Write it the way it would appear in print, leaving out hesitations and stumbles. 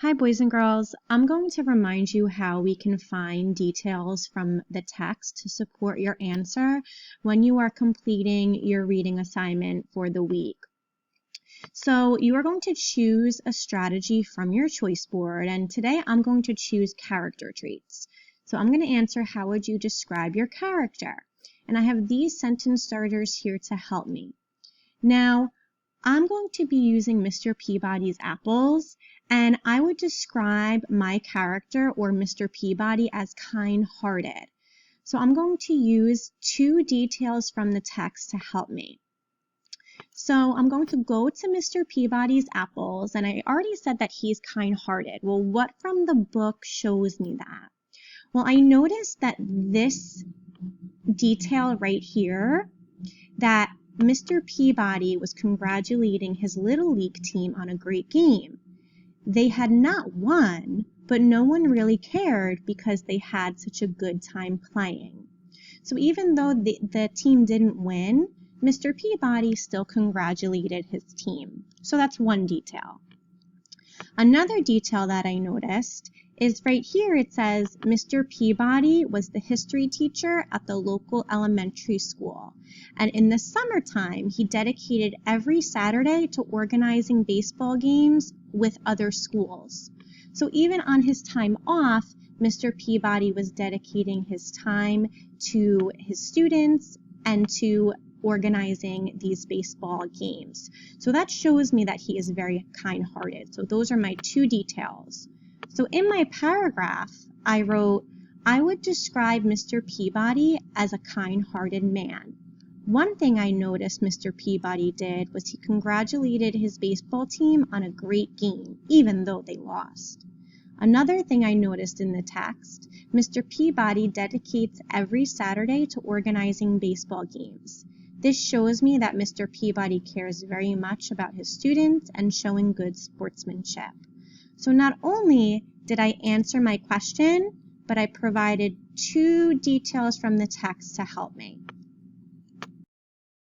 Hi, boys and girls. I'm going to remind you how we can find details from the text to support your answer when you are completing your reading assignment for the week. So you are going to choose a strategy from your choice board, and today I'm going to choose character traits. So I'm going to answer, how would you describe your character? And I have these sentence starters here to help me. Now, I'm going to be using Mr. Peabody's apples, and I would describe my character or Mr. Peabody as kind-hearted. So I'm going to use two details from the text to help me. So I'm going to go to Mr. Peabody's apples, and I already said that he's kind-hearted. Well, what from the book shows me that? Well, I noticed that this detail right here, that Mr. Peabody was congratulating his Little League team on a great game. They had not won, but no one really cared because they had such a good time playing. So even though the team didn't win, Mr. Peabody still congratulated his team. So that's one detail. Another detail that I noticed is right here. It says Mr. Peabody was the history teacher at the local elementary school, and in the summertime he dedicated every Saturday to organizing baseball games with other schools. So even on his time off, Mr. Peabody was dedicating his time to his students and to organizing these baseball games. So that shows me that he is very kind-hearted. So those are my two details. So in my paragraph, I wrote, I would describe Mr. Peabody as a kind-hearted man. One thing I noticed Mr. Peabody did was he congratulated his baseball team on a great game, even though they lost. Another thing I noticed in the text, Mr. Peabody dedicates every Saturday to organizing baseball games. This shows me that Mr. Peabody cares very much about his students and showing good sportsmanship. So not only did I answer my question, but I provided two details from the text to help me.